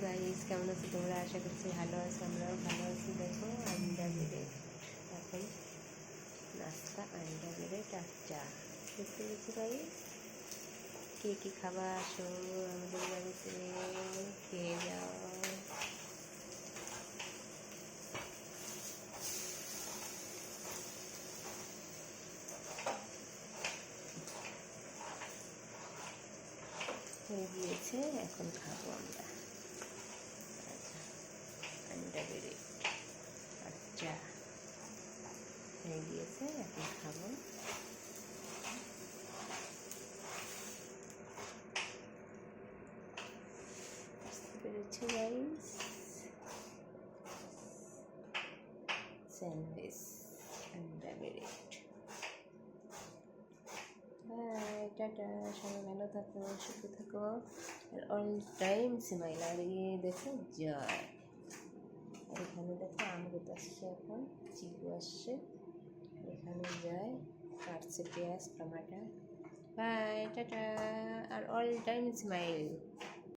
Guys, কেমন আছো তোমরা? আশা করছি ভালো আছো, আমরাও ভালো আছি। দেখো আন্ডা ব্রেড, এখন নাস্তা আন্ডা ব্রেড আর চা দেখতে পেয়েছি গাইস। কে কী খাবার আসো আমাদের বাড়িতে, খেয়ে যাও। হয়ে গিয়েছে, এখন খাবো আমরা। আচ্ছা, আন্ডা ব্রেড আর চা হয়ে গিয়েছে, এখন খাবো। বুঝতে পেরেছি গাইস, স্যান্ডউইচ আন্ডা ব্রেড। বাই, টাটা, সবাই ভালো থাকো, সুখে থাকো, আর অল টাইম স্মাইল। আর এই দেখো জয়, আর এখানে দেখো আমরুত আসছে, এখন চিকু আসছে, এখানে জয় কাটছে পেঁয়াজ টমাটো। বাই, টাটা, আর অল টাইম স্মাইল।